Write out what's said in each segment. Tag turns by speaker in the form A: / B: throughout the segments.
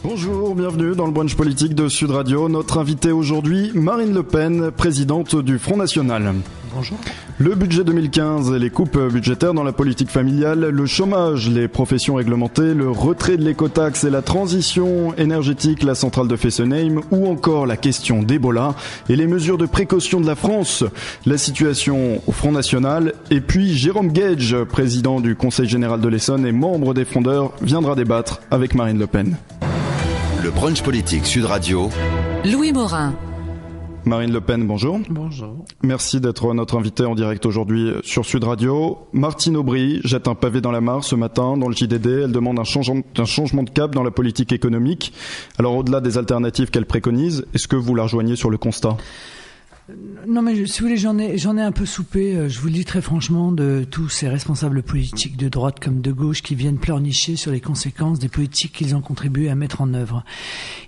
A: Bonjour, bienvenue dans le brunch politique de Sud Radio. Notre invitée aujourd'hui, Marine Le Pen, présidente du Front National.
B: Bonjour.
A: Le budget 2015 et les coupes budgétaires dans la politique familiale, le chômage, les professions réglementées, le retrait de l'écotaxe et la transition énergétique, la centrale de Fessenheim ou encore la question d'Ebola et les mesures de précaution de la France, la situation au Front National et puis Jérôme Gage, président du Conseil général de l'Essonne et membre des Frondeurs, viendra débattre avec Marine Le Pen.
C: Le brunch politique Sud Radio.
D: Louis Morin.
A: Marine Le Pen, bonjour.
B: Bonjour.
A: Merci d'être notre invitée en direct aujourd'hui sur Sud Radio. Martine Aubry jette un pavé dans la mare ce matin dans le JDD. Elle demande un changement de cap dans la politique économique. Alors au-delà des alternatives qu'elle préconise, est-ce que vous la rejoignez sur le constat ?
B: Non, mais si vous voulez, j'en ai un peu soupé, je vous le dis très franchement, de tous ces responsables politiques de droite comme de gauche qui viennent pleurnicher sur les conséquences des politiques qu'ils ont contribué à mettre en œuvre.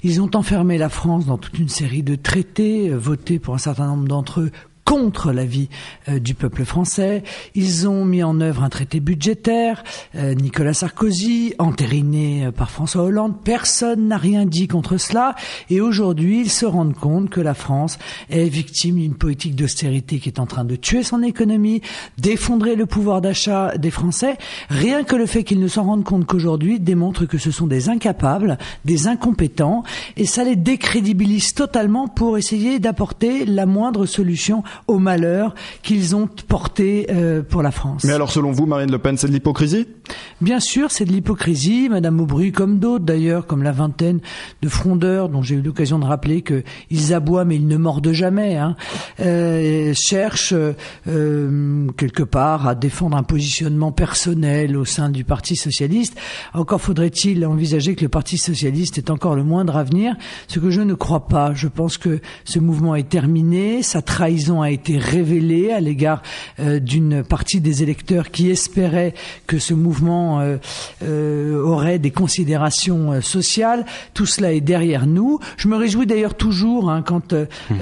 B: Ils ont enfermé la France dans toute une série de traités votés pour un certain nombre d'entre eux contre l'avis du peuple français. Ils ont mis en œuvre un traité budgétaire, Nicolas Sarkozy, entériné par François Hollande. Personne n'a rien dit contre cela. Et aujourd'hui, ils se rendent compte que la France est victime d'une politique d'austérité qui est en train de tuer son économie, d'effondrer le pouvoir d'achat des Français. Rien que le fait qu'ils ne s'en rendent compte qu'aujourd'hui démontre que ce sont des incapables, des incompétents, et ça les décrédibilise totalement pour essayer d'apporter la moindre solution au malheur qu'ils ont porté pour la France.
A: Mais alors selon vous, Marine Le Pen, c'est de l'hypocrisie ?
B: Bien sûr, c'est de l'hypocrisie. Madame Aubry, comme d'autres d'ailleurs, comme la vingtaine de frondeurs dont j'ai eu l'occasion de rappeler qu'ils aboient mais ils ne mordent jamais, cherchent quelque part à défendre un positionnement personnel au sein du Parti socialiste. Encore faudrait-il envisager que le Parti socialiste ait encore le moindre avenir, ce que je ne crois pas. Je pense que ce mouvement est terminé, sa trahison a été révélée à l'égard d'une partie des électeurs qui espéraient que ce mouvement aurait des considérations sociales. Tout cela est derrière nous. Je me réjouis d'ailleurs toujours quand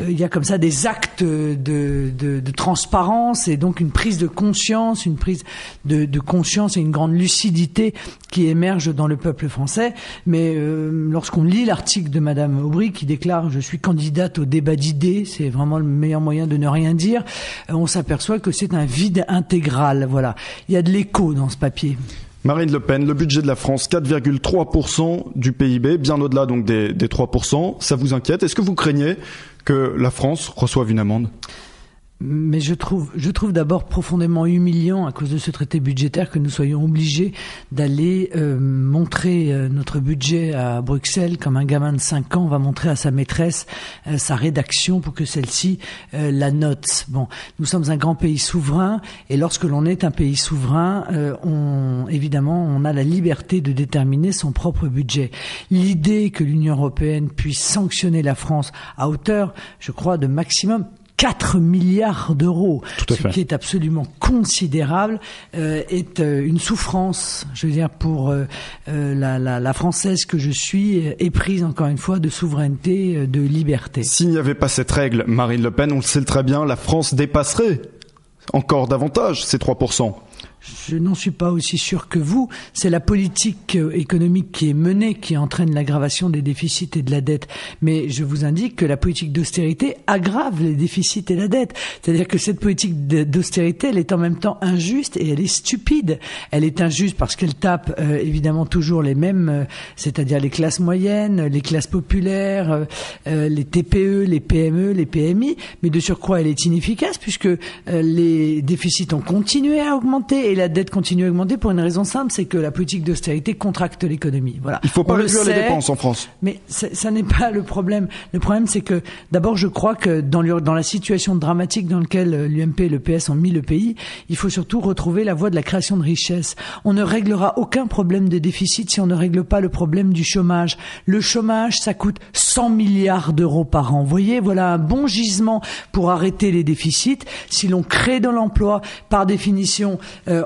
B: il y a comme ça des actes de transparence et donc une prise de conscience, une prise de conscience et une grande lucidité qui émerge dans le peuple français. Mais lorsqu'on lit l'article de Madame Aubry qui déclare « Je suis candidate au débat d'idées », c'est vraiment le meilleur moyen de ne rien dire, on s'aperçoit que c'est un vide intégral. Voilà. Il y a de l'écho dans ce papier.
A: Marine Le Pen, le budget de la France, 4,3% du PIB, bien au-delà donc des 3%. Ça vous inquiète ? Est-ce que vous craignez que la France reçoive une amende ?
B: Mais je trouve d'abord profondément humiliant à cause de ce traité budgétaire que nous soyons obligés d'aller montrer notre budget à Bruxelles comme un gamin de 5 ans va montrer à sa maîtresse sa rédaction pour que celle-ci la note. Bon, nous sommes un grand pays souverain et lorsque l'on est un pays souverain, évidemment, on a la liberté de déterminer son propre budget. L'idée que l'Union européenne puisse sanctionner la France à hauteur, je crois, de maximum 4 milliards d'euros, ce qui est absolument considérable, est une souffrance, je veux dire, pour la Française que je suis, éprise encore une fois de souveraineté, de liberté.
A: S'il n'y avait pas cette règle, Marine Le Pen, on le sait très bien, la France dépasserait encore davantage ces 3%.
B: Je n'en suis pas aussi sûr que vous. C'est la politique économique qui est menée qui entraîne l'aggravation des déficits et de la dette. Mais je vous indique que la politique d'austérité aggrave les déficits et la dette. C'est-à-dire que cette politique d'austérité, elle est en même temps injuste et elle est stupide. Elle est injuste parce qu'elle tape évidemment toujours les mêmes, c'est-à-dire les classes moyennes, les classes populaires, les TPE, les PME, les PMI. Mais de surcroît, elle est inefficace puisque les déficits ont continué à augmenter et la dette continue à augmenter pour une raison simple, c'est que la politique d'austérité contracte l'économie. Voilà.
A: Il ne faut pas réduire les dépenses en France.
B: Mais ça n'est pas le problème. Le problème, c'est que d'abord, je crois que dans la situation dramatique dans laquelle l'UMP et le PS ont mis le pays, il faut surtout retrouver la voie de la création de richesse. On ne réglera aucun problème de déficit si on ne règle pas le problème du chômage. Le chômage, ça coûte 100 milliards d'euros par an. Vous voyez, voilà un bon gisement pour arrêter les déficits. Si l'on crée de l'emploi, par définition,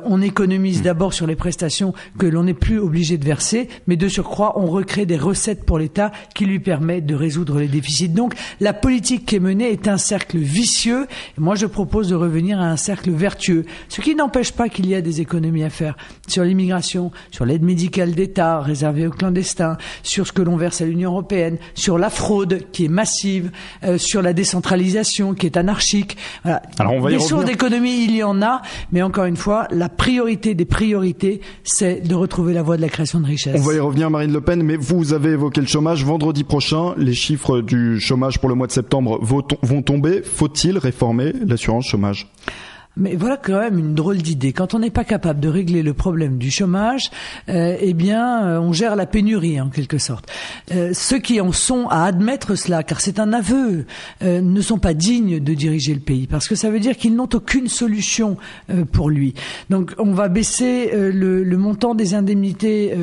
B: on économise d'abord sur les prestations que l'on n'est plus obligé de verser, mais de surcroît, on recrée des recettes pour l'État qui lui permettent de résoudre les déficits. Donc, la politique qui est menée est un cercle vicieux. Moi, je propose de revenir à un cercle vertueux. Ce qui n'empêche pas qu'il y a des économies à faire sur l'immigration, sur l'aide médicale d'État réservée aux clandestins, sur ce que l'on verse à l'Union européenne, sur la fraude qui est massive, sur la décentralisation qui est anarchique. Voilà.
A: Alors, on va
B: des sources d'économie, il y en a, mais encore une fois, la priorité des priorités, c'est de retrouver la voie de la création de richesse.
A: On va y revenir, Marine Le Pen, mais vous avez évoqué le chômage. Vendredi prochain, les chiffres du chômage pour le mois de septembre vont tomber. Faut-il réformer l'assurance chômage ?
B: Mais voilà quand même une drôle d'idée. Quand on n'est pas capable de régler le problème du chômage, on gère la pénurie en quelque sorte. Ceux qui en sont à admettre cela, car c'est un aveu, ne sont pas dignes de diriger le pays, parce que ça veut dire qu'ils n'ont aucune solution pour lui. Donc on va baisser le montant des indemnités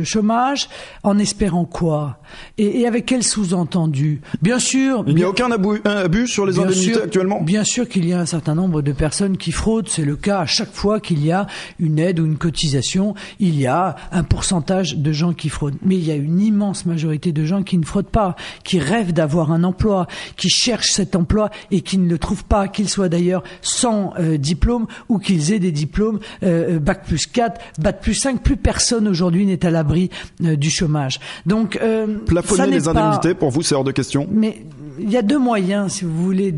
B: chômage en espérant quoi ? Et avec quel sous-entendu ? Bien sûr...
A: Il n'y a aucun abus sur les indemnités actuellement ?
B: Bien sûr qu'il y a un certain nombre de personnes qui fraudent, c'est le cas à chaque fois qu'il y a une aide ou une cotisation, il y a un pourcentage de gens qui fraudent. Mais il y a une immense majorité de gens qui ne fraudent pas, qui rêvent d'avoir un emploi, qui cherchent cet emploi et qui ne le trouvent pas, qu'ils soient d'ailleurs sans diplôme ou qu'ils aient des diplômes Bac plus 4, Bac plus 5. Plus personne aujourd'hui n'est à l'abri du chômage. Donc,
A: plafonner les indemnités, pour vous, c'est hors de question ?
B: Mais il y a deux moyens, si vous voulez,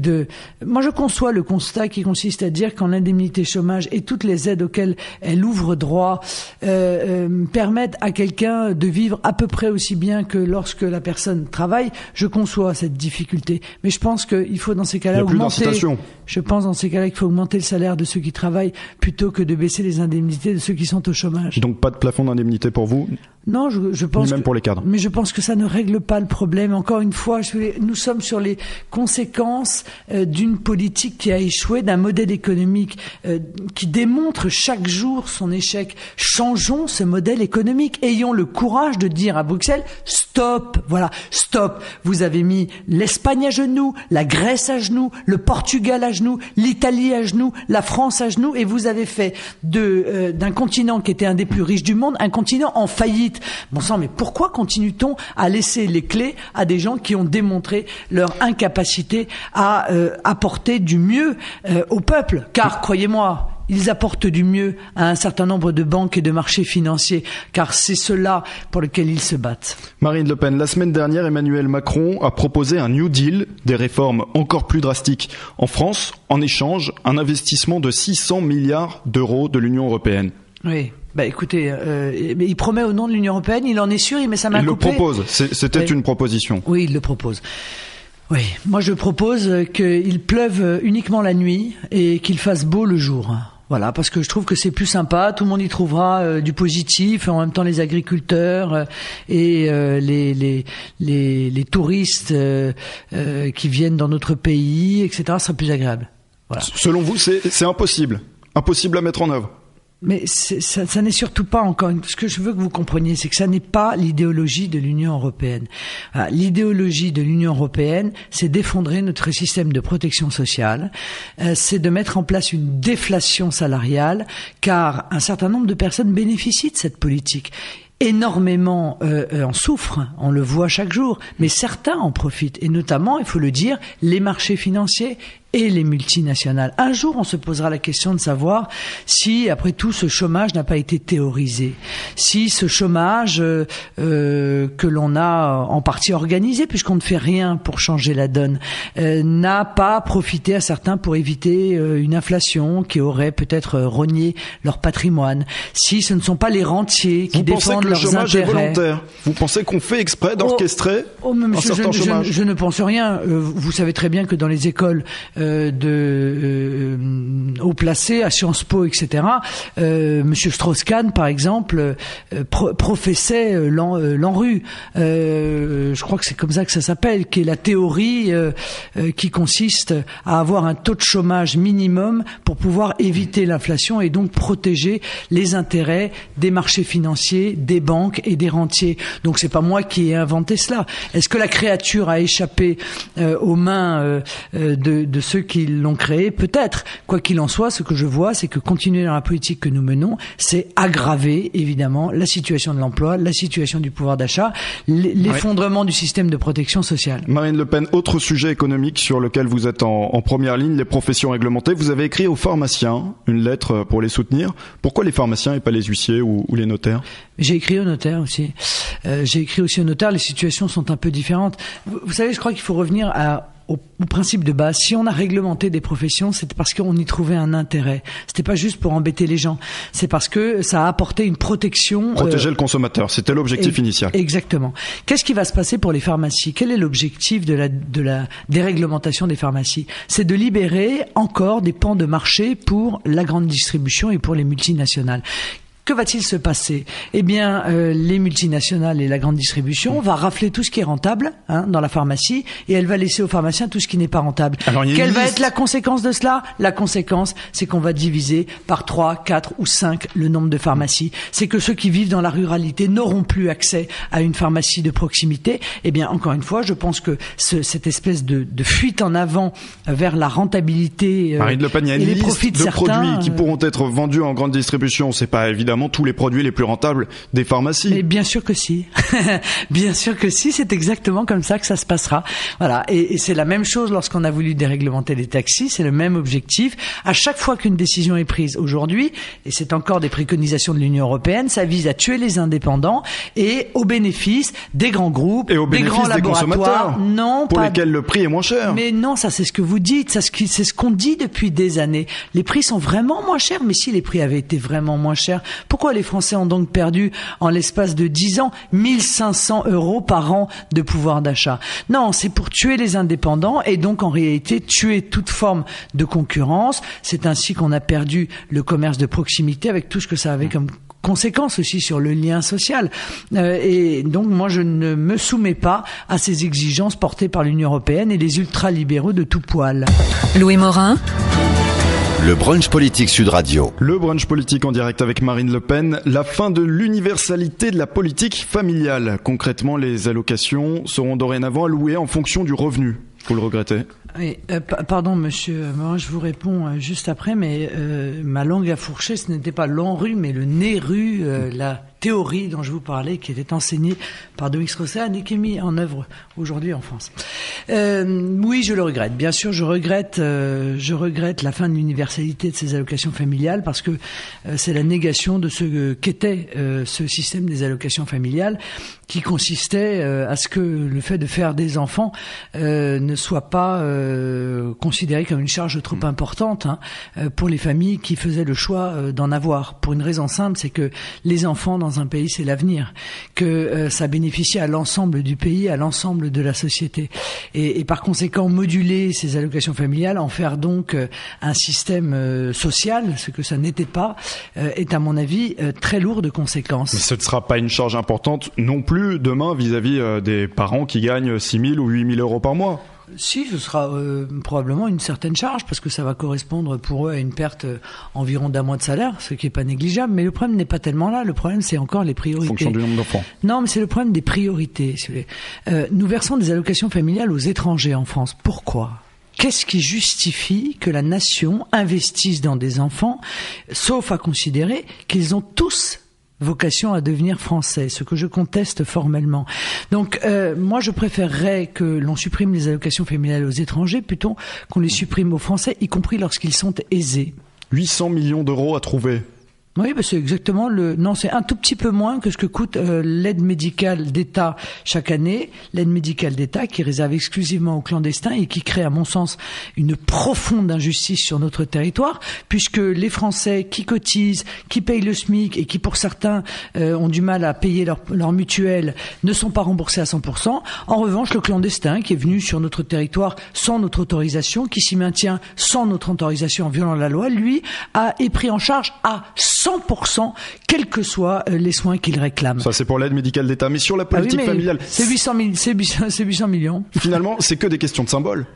B: Moi, je conçois le constat qui consiste à dire qu'en l'indemnité chômage et toutes les aides auxquelles elle ouvre droit permettent à quelqu'un de vivre à peu près aussi bien que lorsque la personne travaille. Je conçois cette difficulté, mais je pense qu'il faut dans ces cas-là Je pense dans ces cas-là qu'il faut augmenter le salaire de ceux qui travaillent plutôt que de baisser les indemnités de ceux qui sont au chômage.
A: Donc pas de plafond d'indemnité pour vous ?
B: Non, je pense.
A: Ni même pour les cadres.
B: Mais je pense que ça ne règle pas le problème. Encore une fois, nous sommes sur les conséquences d'une politique qui a échoué, d'un modèle économique qui démontre chaque jour son échec. Changeons ce modèle économique. Ayons le courage de dire à Bruxelles, stop, voilà, stop. Vous avez mis l'Espagne à genoux, la Grèce à genoux, le Portugal à genoux, l'Italie à genoux, la France à genoux, et vous avez fait d'un continent qui était un des plus riches du monde, un continent en faillite. Bon sang, mais pourquoi continue-t-on à laisser les clés à des gens qui ont démontré leur incapacité à apporter du mieux au peuple ? Car, croyez-moi, ils apportent du mieux à un certain nombre de banques et de marchés financiers, car c'est cela pour lequel ils se battent.
A: Marine Le Pen, la semaine dernière, Emmanuel Macron a proposé un New Deal, des réformes encore plus drastiques en France, en échange, un investissement de 600 milliards d'euros de l'Union européenne.
B: Oui. Écoutez, il promet au nom de l'Union européenne, il en est sûr, mais ça m'a coupé.
A: Il le propose, c'était une proposition.
B: Oui, il le propose. Oui, moi je propose qu'il pleuve uniquement la nuit et qu'il fasse beau le jour. Voilà, parce que je trouve que c'est plus sympa, tout le monde y trouvera du positif, en même temps les agriculteurs et les touristes qui viennent dans notre pays, etc., sera plus agréable. Voilà.
A: Selon vous, c'est impossible à mettre en œuvre?
B: Mais ça n'est surtout pas encore... Ce que je veux que vous compreniez, c'est que ça n'est pas l'idéologie de l'Union européenne. L'idéologie de l'Union européenne, c'est d'effondrer notre système de protection sociale, c'est de mettre en place une déflation salariale, car un certain nombre de personnes bénéficient de cette politique. Énormément en souffrent, on le voit chaque jour, mais certains en profitent, et notamment, il faut le dire, les marchés financiers et les multinationales. Un jour, on se posera la question de savoir si, après tout, ce chômage n'a pas été théorisé, si ce chômage que l'on a en partie organisé, puisqu'on ne fait rien pour changer la donne, n'a pas profité à certains pour éviter une inflation qui aurait peut-être rogné leur patrimoine, si ce ne sont pas les rentiers qui défendent leurs intérêts.
A: Vous pensez que le chômage est volontaire? Vous pensez qu'on fait exprès d'orchestrer un certain chômage?
B: Je ne pense rien. Vous savez très bien que dans les écoles haut placé à Sciences Po, etc. Monsieur Strauss-Kahn, par exemple, professait l'ANRU. Je crois que c'est comme ça que ça s'appelle, qui est la théorie qui consiste à avoir un taux de chômage minimum pour pouvoir éviter l'inflation et donc protéger les intérêts des marchés financiers, des banques et des rentiers. Donc c'est pas moi qui ai inventé cela. Est-ce que la créature a échappé aux mains de ceux qui l'ont créé, peut-être. Quoi qu'il en soit, ce que je vois, c'est que continuer dans la politique que nous menons, c'est aggraver, évidemment, la situation de l'emploi, la situation du pouvoir d'achat, l'effondrement du système de protection sociale.
A: Marine Le Pen, autre sujet économique sur lequel vous êtes en première ligne, les professions réglementées. Vous avez écrit aux pharmaciens une lettre pour les soutenir. Pourquoi les pharmaciens et pas les huissiers ou les notaires?
B: J'ai écrit aux notaires aussi. J'ai écrit aussi aux notaires. Les situations sont un peu différentes. Vous savez, je crois qu'il faut revenir au principe de base. Si on a réglementé des professions, c'était parce qu'on y trouvait un intérêt. C'était pas juste pour embêter les gens. C'est parce que ça a apporté une protection.
A: Protéger le consommateur. C'était l'objectif initial.
B: Exactement. Qu'est-ce qui va se passer pour les pharmacies? Quel est l'objectif de la déréglementation des pharmacies? C'est de libérer encore des pans de marché pour la grande distribution et pour les multinationales. Que va-t-il se passer? Eh bien, les multinationales et la grande distribution va rafler tout ce qui est rentable dans la pharmacie et elle va laisser aux pharmaciens tout ce qui n'est pas rentable.
A: Alors,
B: quelle va être la conséquence de cela? La conséquence, c'est qu'on va diviser par 3, 4 ou 5 le nombre de pharmacies. C'est que ceux qui vivent dans la ruralité n'auront plus accès à une pharmacie de proximité. Eh bien, encore une fois, je pense que cette espèce de fuite en avant vers la rentabilité
A: Marine Le Pen, il y a une liste de produits qui pourront être vendus en grande distribution. C'est pas évidemment tous les produits les plus rentables des pharmacies.
B: Mais bien sûr que si. Bien sûr que si, c'est exactement comme ça que ça se passera. Voilà. Et c'est la même chose lorsqu'on a voulu déréglementer les taxis, c'est le même objectif. À chaque fois qu'une décision est prise aujourd'hui, et c'est encore des préconisations de l'Union européenne, ça vise à tuer les indépendants et au bénéfice des grands groupes,
A: et au
B: des grands laboratoires.
A: Non, pour lesquels le prix est moins cher.
B: Mais non, ça c'est ce que vous dites, c'est ce qu'on dit depuis des années. Les prix sont vraiment moins chers, mais si les prix avaient été vraiment moins chers, pourquoi les Français ont donc perdu en l'espace de 10 ans 1500 € par an de pouvoir d'achat? Non, c'est pour tuer les indépendants et donc en réalité tuer toute forme de concurrence. C'est ainsi qu'on a perdu le commerce de proximité avec tout ce que ça avait comme conséquence aussi sur le lien social. Et donc moi je ne me soumets pas à ces exigences portées par l'Union européenne et les ultralibéraux de tout poil.
D: Louis Morin.
C: Le brunch politique Sud Radio.
A: Le brunch politique en direct avec Marine Le Pen. La fin de l'universalité de la politique familiale. Concrètement, les allocations seront dorénavant allouées en fonction du revenu. Vous le regrettez?
B: Oui, pardon monsieur, moi je vous réponds juste après, mais ma langue a fourché, ce n'était pas l'enrue, mais le nez-rue, la théorie dont je vous parlais, qui était enseignée par Dominique Strauss-Kahn et qui est mise en œuvre aujourd'hui en France. Oui, je le regrette. Bien sûr, je regrette la fin de l'universalité de ces allocations familiales parce que c'est la négation de ce qu'était ce système des allocations familiales qui consistait à ce que le fait de faire des enfants ne soit pas considéré comme une charge trop importante pour les familles qui faisaient le choix d'en avoir. Pour une raison simple, c'est que les enfants dans un pays, c'est l'avenir, que ça bénéficie à l'ensemble du pays, à l'ensemble de la société. Et par conséquent, moduler ces allocations familiales, en faire donc un système social, ce que ça n'était pas, est à mon avis très lourd de conséquences.
A: Mais ce ne sera pas une charge importante non plus demain vis-à-vis des parents qui gagnent 6 000 ou 8 000 € par mois.
B: Si, ce sera probablement une certaine charge parce que ça va correspondre pour eux à une perte environ d'un mois de salaire, ce qui n'est pas négligeable. Mais le problème n'est pas tellement là. Le problème, c'est encore les priorités.
A: En fonction du nombre d'enfants.
B: Non, mais c'est le problème des priorités. Si vous voulez. Nous versons des allocations familiales aux étrangers en France. Pourquoi ? Qu'est-ce qui justifie que la nation investisse dans des enfants, sauf à considérer qu'ils ont tous vocation à devenir français, ce que je conteste formellement. Donc, moi, je préférerais que l'on supprime les allocations familiales aux étrangers plutôt qu'on les supprime aux Français, y compris lorsqu'ils sont aisés.
A: 800 millions d'euros à trouver.
B: Oui, c'est exactement non, c'est un tout petit peu moins que ce que coûte l'aide médicale d'État chaque année. L'aide médicale d'État qui est réservée exclusivement aux clandestins et qui crée, à mon sens, une profonde injustice sur notre territoire, puisque les Français qui cotisent, qui payent le SMIC et qui, pour certains, ont du mal à payer leur mutuelle, ne sont pas remboursés à 100%. En revanche, le clandestin qui est venu sur notre territoire sans notre autorisation, qui s'y maintient sans notre autorisation en violant la loi, lui, est pris en charge à 100%, quels que soient les soins qu'il réclame.
A: Ça, c'est pour l'aide médicale d'État. Mais sur la politique familiale...
B: C'est 800 millions.
A: Finalement, c'est que des questions de symboles.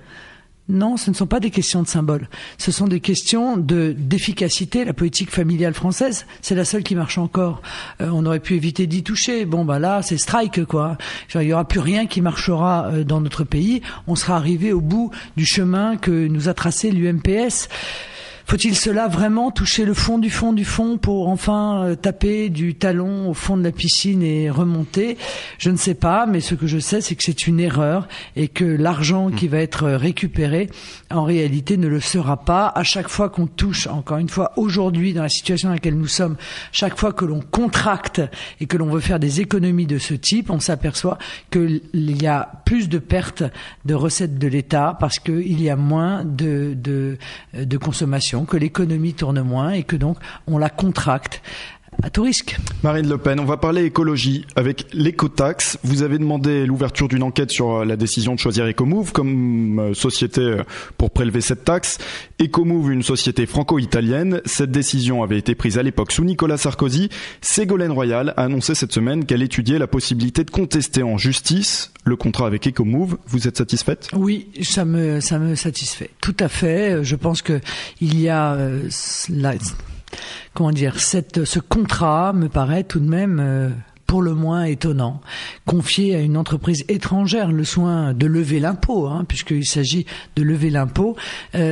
B: Non, ce ne sont pas des questions de symboles. Ce sont des questions d'efficacité. La politique familiale française, c'est la seule qui marche encore. On aurait pu éviter d'y toucher. Bon, là, c'est strike, quoi. Genre, il y aura plus rien qui marchera dans notre pays. On sera arrivé au bout du chemin que nous a tracé l'UMPS. Faut-il cela vraiment toucher le fond du fond du fond pour enfin taper du talon au fond de la piscine et remonter? Je ne sais pas, mais ce que je sais, c'est que c'est une erreur et que l'argent qui va être récupéré, en réalité, ne le sera pas. À chaque fois qu'on touche, encore une fois, aujourd'hui, dans la situation dans laquelle nous sommes, chaque fois que l'on contracte et que l'on veut faire des économies de ce type, on s'aperçoit qu'il y a plus de pertes de recettes de l'État parce qu'il y a moins de consommation, que l'économie tourne moins et que donc on la contracte à tout risque.
A: Marine Le Pen, on va parler écologie avec l'écotaxe. Vous avez demandé l'ouverture d'une enquête sur la décision de choisir Ecomove comme société pour prélever cette taxe. Ecomove, une société franco-italienne. Cette décision avait été prise à l'époque sous Nicolas Sarkozy. Ségolène Royal a annoncé cette semaine qu'elle étudiait la possibilité de contester en justice le contrat avec Ecomove. Vous êtes satisfaite ?
B: Oui, ça me satisfait. Tout à fait. Je pense que il y a ce contrat me paraît tout de même pour le moins étonnant. Confier à une entreprise étrangère le soin de lever l'impôt, puisqu'il s'agit de lever l'impôt,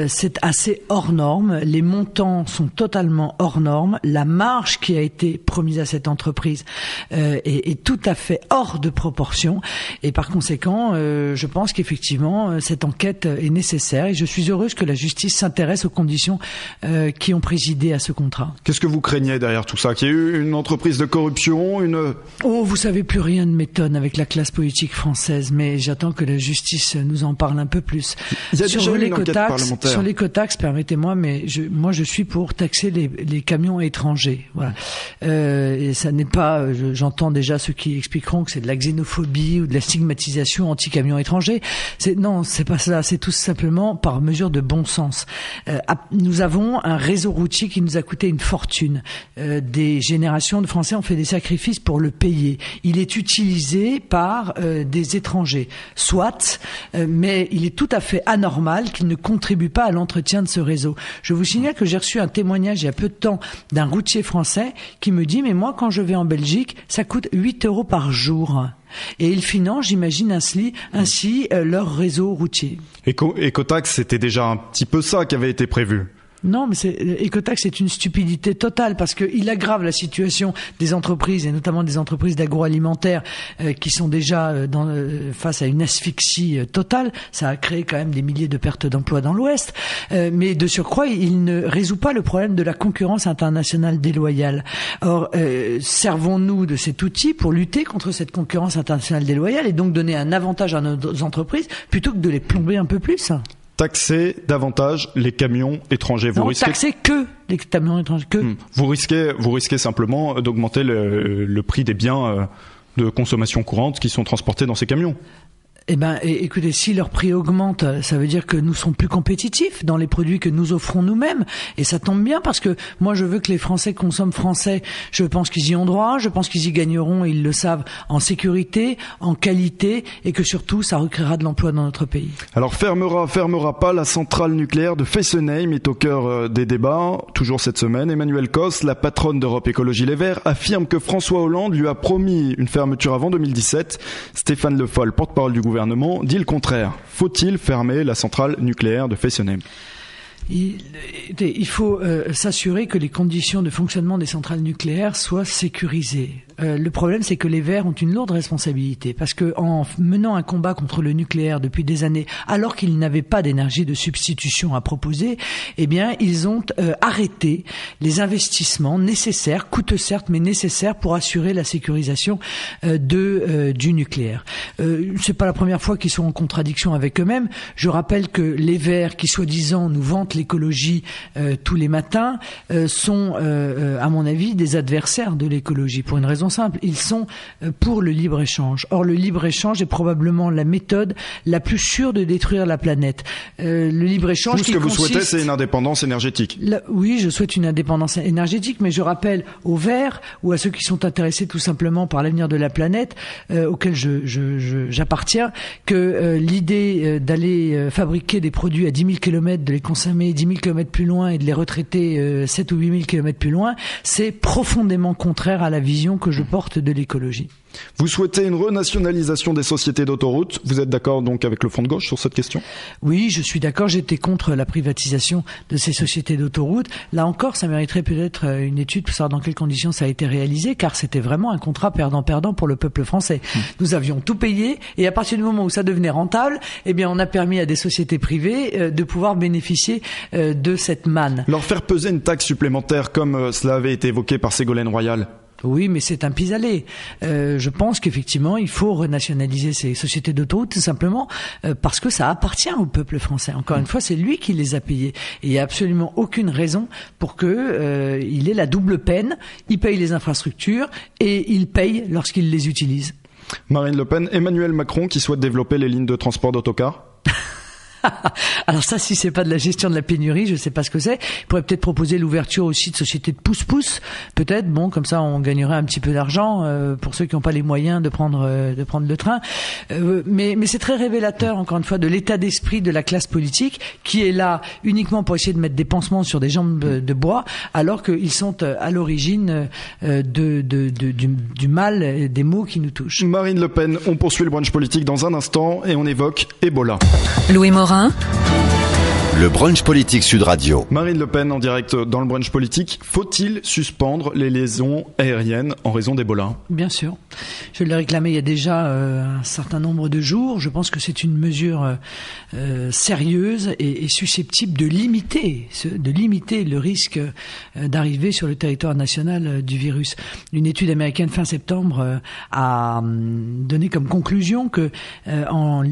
B: c'est assez hors norme. Les montants sont totalement hors norme. La marge qui a été promise à cette entreprise est tout à fait hors de proportion. Et par conséquent, je pense qu'effectivement, cette enquête est nécessaire. Et je suis heureuse que la justice s'intéresse aux conditions qui ont présidé à ce contrat.
A: Qu'est-ce que vous craignez derrière tout ça ? Qu'il y ait eu une entreprise de corruption,
B: Oh, vous savez, plus rien ne m'étonne avec la classe politique française, mais j'attends que la justice nous en parle un peu plus.
A: Il y a déjà eu une enquête parlementaire.
B: Sur l'écotaxe, permettez-moi, mais moi je suis pour taxer les camions étrangers. Voilà. Et ça n'est pas, j'entends déjà ceux qui expliqueront que c'est de la xénophobie ou de la stigmatisation anti-camions étrangers. Non, c'est pas ça. C'est tout simplement par mesure de bon sens. Nous avons un réseau routier qui nous a coûté une fortune. Des générations de Français ont fait des sacrifices pour le payer. Il est utilisé par des étrangers, soit, mais il est tout à fait anormal qu'il ne contribue pas à l'entretien de ce réseau. Je vous signale que j'ai reçu un témoignage il y a peu de temps d'un routier français qui me dit « Mais moi, quand je vais en Belgique, ça coûte 8 € par jour ». Et ils financent, j'imagine, ainsi leur réseau routier.
A: Écotaxe, c'était déjà un petit peu ça qui avait été prévu.
B: Non, mais Écotaxe est une stupidité totale parce qu'il aggrave la situation des entreprises et notamment des entreprises d'agroalimentaire qui sont déjà face à une asphyxie totale. Ça a créé quand même des milliers de pertes d'emplois dans l'Ouest. Mais de surcroît, il ne résout pas le problème de la concurrence internationale déloyale. Or, servons-nous de cet outil pour lutter contre cette concurrence internationale déloyale et donc donner un avantage à nos entreprises plutôt que de les plomber un peu plus.
A: Taxer davantage les camions étrangers.
B: Taxer que les camions étrangers.
A: Vous risquez simplement d'augmenter le prix des biens de consommation courante qui sont transportés dans ces camions.
B: Écoutez, si leur prix augmente, ça veut dire que nous sommes plus compétitifs dans les produits que nous offrons nous-mêmes. Et ça tombe bien parce que moi, je veux que les Français consomment français. Je pense qu'ils y ont droit, je pense qu'ils y gagneront, ils le savent, en sécurité, en qualité et que surtout, ça recréera de l'emploi dans notre pays.
A: Alors, fermera pas la centrale nucléaire de Fessenheim est au cœur des débats. Toujours cette semaine, Emmanuelle Cos, la patronne d'Europe Écologie Les Verts, affirme que François Hollande lui a promis une fermeture avant 2017. Stéphane Le Foll, porte-parole du gouvernement, dit le contraire. Faut-il fermer la centrale nucléaire de Fessenheim ?
B: Il faut s'assurer que les conditions de fonctionnement des centrales nucléaires soient sécurisées. Le problème, c'est que les Verts ont une lourde responsabilité parce que en menant un combat contre le nucléaire depuis des années, alors qu'ils n'avaient pas d'énergie de substitution à proposer, ils ont arrêté les investissements nécessaires, coûteux certes, mais nécessaires pour assurer la sécurisation du nucléaire. C'est pas la première fois qu'ils sont en contradiction avec eux-mêmes. Je rappelle que les Verts, qui soi-disant nous vantent l'écologie tous les matins, sont, à mon avis, des adversaires de l'écologie pour une raison simple. Ils sont pour le libre-échange. Or, le libre-échange est probablement la méthode la plus sûre de détruire la planète. Le libre-échange
A: Tout ce que vous souhaitez, c'est une indépendance énergétique.
B: Oui, je souhaite une indépendance énergétique, mais je rappelle aux Verts ou à ceux qui sont intéressés tout simplement par l'avenir de la planète, auquel j'appartiens, que l'idée d'aller fabriquer des produits à 10 000 km, de les consommer 10 000 km plus loin et de les retraiter 7 ou 8 000 km plus loin, c'est profondément contraire à la vision que je porte de l'écologie.
A: Vous souhaitez une renationalisation des sociétés d'autoroutes. Vous êtes d'accord donc avec le Front de gauche sur cette question ?
B: Oui, je suis d'accord. J'étais contre la privatisation de ces sociétés d'autoroutes. Là encore, ça mériterait peut-être une étude pour savoir dans quelles conditions ça a été réalisé, car c'était vraiment un contrat perdant-perdant pour le peuple français. Nous avions tout payé et à partir du moment où ça devenait rentable, eh bien, on a permis à des sociétés privées de pouvoir bénéficier de cette manne.
A: Leur faire peser une taxe supplémentaire comme cela avait été évoqué par Ségolène Royal.
B: Oui, mais c'est un pis-aller. Je pense qu'effectivement, il faut renationaliser ces sociétés d'autoroutes tout simplement parce que ça appartient au peuple français. Encore une fois, c'est lui qui les a payés. Et il n'y a absolument aucune raison pour que il ait la double peine. Il paye les infrastructures et il paye lorsqu'il les utilise.
A: Marine Le Pen, Emmanuel Macron qui souhaite développer les lignes de transport d'autocars.
B: Alors ça, si c'est pas de la gestion de la pénurie, je sais pas ce que c'est. Il pourrait peut-être proposer l'ouverture aussi de sociétés de pousse-pousse. Peut-être, bon, comme ça, on gagnerait un petit peu d'argent pour ceux qui n'ont pas les moyens de prendre le train. Mais c'est très révélateur, encore une fois, de l'état d'esprit de la classe politique qui est là uniquement pour essayer de mettre des pansements sur des jambes de bois, alors qu'ils sont à l'origine du mal, des maux qui nous touchent.
A: Marine Le Pen, on poursuit le brunch politique dans un instant et on évoque Ebola.
D: Louis Morin.
C: Le brunch politique Sud Radio.
A: Marine Le Pen en direct dans le brunch politique. Faut-il suspendre les liaisons aériennes en raison d'Ebola ?
B: Bien sûr. Je l'ai réclamé il y a déjà un certain nombre de jours. Je pense que c'est une mesure sérieuse et susceptible de limiter le risque d'arriver sur le territoire national du virus. Une étude américaine fin septembre a donné comme conclusion que en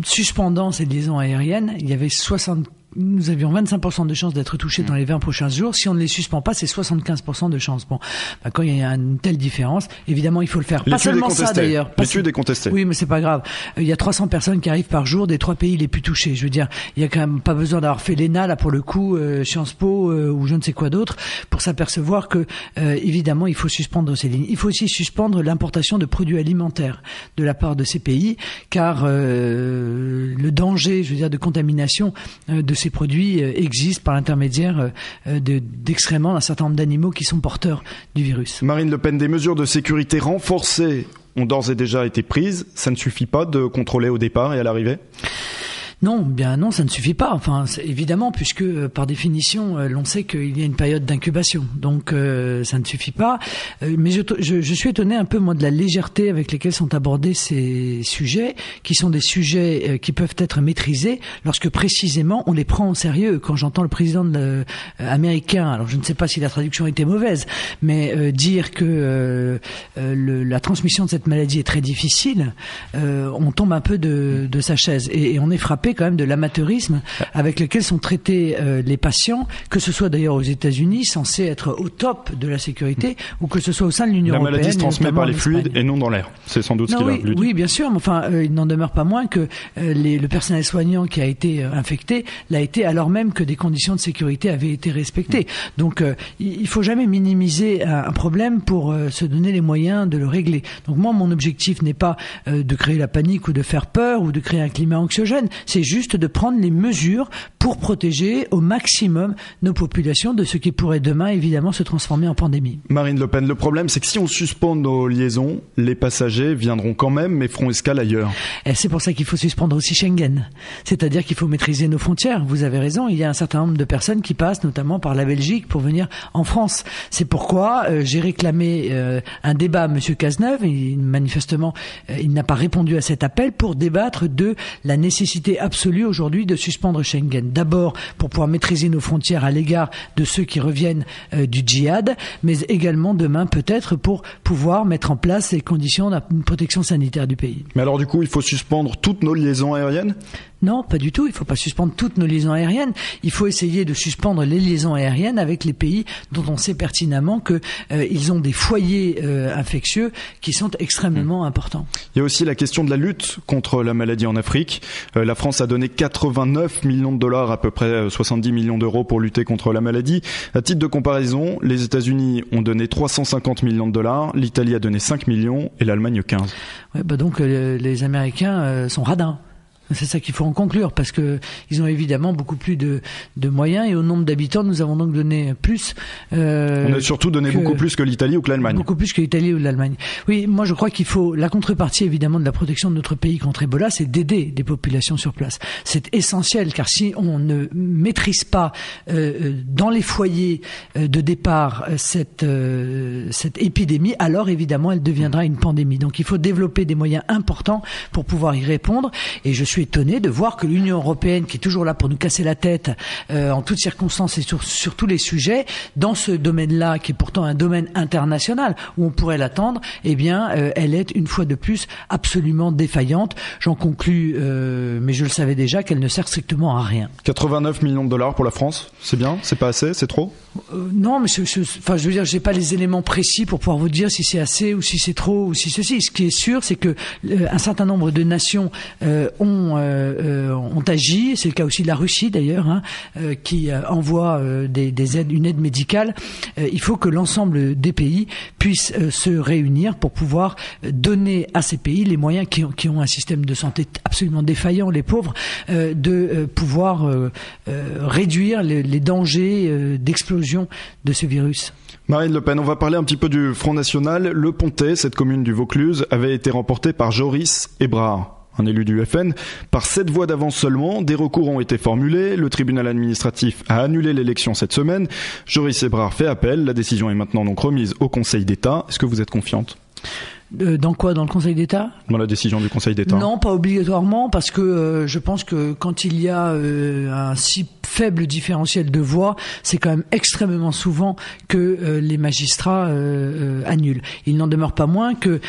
B: suspendant ces liaisons aériennes, il y avait nous avions 25% de chances d'être touchés dans les 20 prochains jours. Si on ne les suspend pas, c'est 75% de chances. Bon, quand il y a une telle différence, évidemment, il faut le faire. Pas seulement ça, d'ailleurs.
A: L'étude est contestée.
B: Oui, mais c'est pas grave. Il y a 300 personnes qui arrivent par jour des 3 pays les plus touchés. Je veux dire, il y a quand même pas besoin d'avoir fait l'ENA, là, pour le coup, Sciences Po, ou je ne sais quoi d'autre, pour s'apercevoir que, évidemment, il faut suspendre ces lignes. Il faut aussi suspendre l'importation de produits alimentaires de la part de ces pays, car, le danger, je veux dire, de contamination, de ces produits existent par l'intermédiaire d'excréments d'un certain nombre d'animaux qui sont porteurs du virus.
A: Marine Le Pen, des mesures de sécurité renforcées ont d'ores et déjà été prises. Ça ne suffit pas de contrôler au départ et à l'arrivée ?
B: Non, bien non, ça ne suffit pas. Enfin, évidemment, puisque par définition, l'on sait qu'il y a une période d'incubation, donc ça ne suffit pas. Mais je suis étonné un peu moi de la légèreté avec laquelle sont abordés ces sujets, qui sont des sujets qui peuvent être maîtrisés lorsque précisément on les prend au sérieux. Quand j'entends le président américain, alors je ne sais pas si la traduction était mauvaise, mais dire que la transmission de cette maladie est très difficile, on tombe un peu de sa chaise et on est frappé quand même de l'amateurisme avec lequel sont traités les patients, que ce soit d'ailleurs aux États-Unis, censés être au top de la sécurité, ou que ce soit au sein de l'Union européenne.
A: La maladie se transmet par les fluides et non dans l'air. C'est sans doute ce qu'il a voulu dire.
B: Oui, bien sûr, mais enfin, il n'en demeure pas moins que le personnel soignant qui a été infecté l'a été alors même que des conditions de sécurité avaient été respectées. Donc, il faut jamais minimiser un problème pour se donner les moyens de le régler. Donc moi, mon objectif n'est pas de créer la panique ou de faire peur ou de créer un climat anxiogène. C'est juste de prendre les mesures pour protéger au maximum nos populations de ce qui pourrait demain évidemment se transformer en pandémie.
A: Marine Le Pen, le problème c'est que si on suspend nos liaisons, les passagers viendront quand même mais feront escale ailleurs.
B: Et c'est pour ça qu'il faut suspendre aussi Schengen. C'est-à-dire qu'il faut maîtriser nos frontières. Vous avez raison, il y a un certain nombre de personnes qui passent notamment par la Belgique pour venir en France. C'est pourquoi j'ai réclamé un débat à M. Cazeneuve. Manifestement, il n'a pas répondu à cet appel pour débattre de la nécessité absolue aujourd'hui de suspendre Schengen. D'abord pour pouvoir maîtriser nos frontières à l'égard de ceux qui reviennent du djihad, mais également demain peut-être pour pouvoir mettre en place les conditions de protection sanitaire du pays.
A: Mais alors du coup, il faut suspendre toutes nos liaisons aériennes ?
B: Non, pas du tout. Il ne faut pas suspendre toutes nos liaisons aériennes. Il faut essayer de suspendre les liaisons aériennes avec les pays dont on sait pertinemment que ils ont des foyers infectieux qui sont extrêmement importants.
A: Il y a aussi la question de la lutte contre la maladie en Afrique. La France a donné 89 millions de dollars, à peu près 70 millions d'euros pour lutter contre la maladie. À titre de comparaison, les États-Unis ont donné 350 millions de dollars, l'Italie a donné 5 millions et l'Allemagne 15.
B: Ouais, donc les Américains sont radins. C'est ça qu'il faut en conclure, parce que ils ont évidemment beaucoup plus de moyens, et au nombre d'habitants, nous avons donc donné plus.
A: On a surtout donné beaucoup plus que l'Italie ou que l'Allemagne.
B: Beaucoup plus que l'Italie ou l'Allemagne. Oui, moi je crois qu'il faut, la contrepartie évidemment de la protection de notre pays contre Ebola, c'est d'aider des populations sur place. C'est essentiel, car si on ne maîtrise pas dans les foyers de départ cette épidémie, alors évidemment elle deviendra une pandémie. Donc il faut développer des moyens importants pour pouvoir y répondre, et je suis étonné de voir que l'Union européenne, qui est toujours là pour nous casser la tête en toutes circonstances et sur tous les sujets, dans ce domaine-là, qui est pourtant un domaine international où on pourrait l'attendre, eh bien, elle est une fois de plus absolument défaillante. J'en conclus, mais je le savais déjà, qu'elle ne sert strictement à rien.
A: 89 millions de dollars pour la France, c'est bien? C'est pas assez? C'est trop?
B: Non, mais je veux dire, j'ai pas les éléments précis pour pouvoir vous dire si c'est assez ou si c'est trop ou si ceci. Ce qui est sûr, c'est que un certain nombre de nations ont agi. C'est le cas aussi de la Russie d'ailleurs, qui envoie des aides, une aide médicale. Il faut que l'ensemble des pays puissent se réunir pour pouvoir donner à ces pays les moyens qui ont un système de santé absolument défaillant, les pauvres, de pouvoir réduire les dangers d'explosion de ce virus.
A: Marine Le Pen, on va parler un petit peu du Front National. Le Pontet, cette commune du Vaucluse, avait été remportée par Joris Ebrard, un élu du FN, par 7 voix d'avance seulement. Des recours ont été formulés. Le tribunal administratif a annulé l'élection cette semaine. Joris Ebrard fait appel. La décision est maintenant donc remise au Conseil d'État. Est-ce que vous êtes confiante ?
B: Dans quoi? Dans le Conseil d'État?
A: Dans la décision du Conseil d'État?
B: Non, pas obligatoirement, parce que je pense que quand il y a un si faible différentiel de voix, c'est quand même extrêmement souvent que les magistrats annulent. Il n'en demeure pas moins que,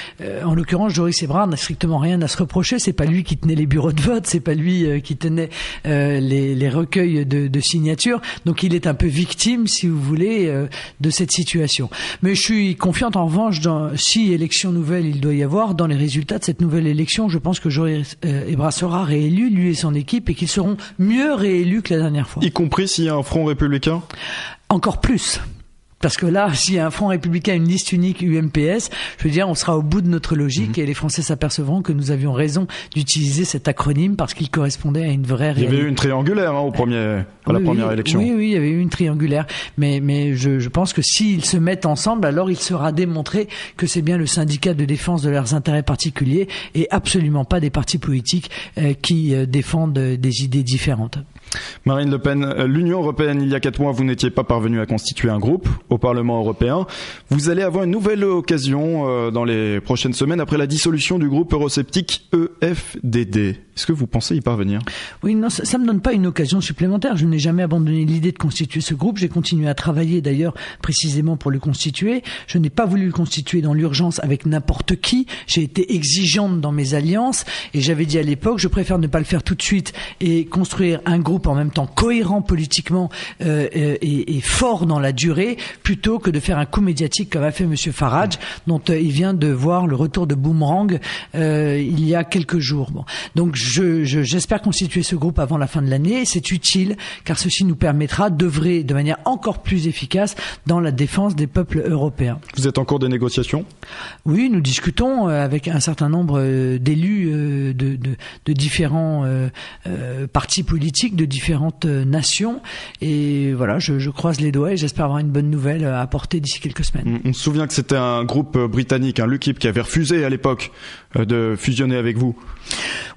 B: en l'occurrence, Joris Ebrard n'a strictement rien à se reprocher. C'est pas lui qui tenait les bureaux de vote, c'est pas lui qui tenait les recueils de signatures. Donc il est un peu victime, si vous voulez, de cette situation. Mais je suis confiante en revanche, si élection nouvelle il doit y avoir, dans les résultats de cette nouvelle élection. Je pense que Joris Ebrard sera réélu, lui et son équipe, et qu'ils seront mieux réélus que la dernière fois.
A: Y compris s'il y a un front républicain?
B: Encore plus. Parce que là, s'il y a un front républicain, une liste unique UMPS, je veux dire, on sera au bout de notre logique, et les Français s'apercevront que nous avions raison d'utiliser cet acronyme parce qu'il correspondait à une vraie réalité.
A: Il y avait eu une triangulaire à la première élection.
B: Oui, il y avait eu une triangulaire. Mais je pense que s'ils se mettent ensemble, alors il sera démontré que c'est bien le syndicat de défense de leurs intérêts particuliers et absolument pas des partis politiques qui défendent des idées différentes.
A: Marine Le Pen, l'Union européenne, il y a 4 mois, vous n'étiez pas parvenu à constituer un groupe au Parlement européen. Vous allez avoir une nouvelle occasion dans les prochaines semaines après la dissolution du groupe eurosceptique EFDD. Est-ce que vous pensez y parvenir?
B: Oui, non, ça me donne pas une occasion supplémentaire. Je n'ai jamais abandonné l'idée de constituer ce groupe. J'ai continué à travailler d'ailleurs précisément pour le constituer. Je n'ai pas voulu le constituer dans l'urgence avec n'importe qui. J'ai été exigeante dans mes alliances et j'avais dit à l'époque, je préfère ne pas le faire tout de suite et construire un groupe en même temps cohérent politiquement et fort dans la durée, plutôt que de faire un coup médiatique comme a fait Monsieur Farage, dont il vient de voir le retour de boomerang il y a quelques jours. Bon. Donc j'espère constituer ce groupe avant la fin de l'année. C'est utile car ceci nous permettra d'œuvrer de manière encore plus efficace dans la défense des peuples européens.
A: Vous êtes en cours de négociations?
B: Oui, nous discutons avec un certain nombre d'élus de différents partis politiques, de différentes nations, et voilà, je croise les doigts et j'espère avoir une bonne nouvelle à apporter d'ici quelques semaines.
A: On se souvient que c'était un groupe britannique, l'UKIP, qui avait refusé à l'époque de fusionner avec vous.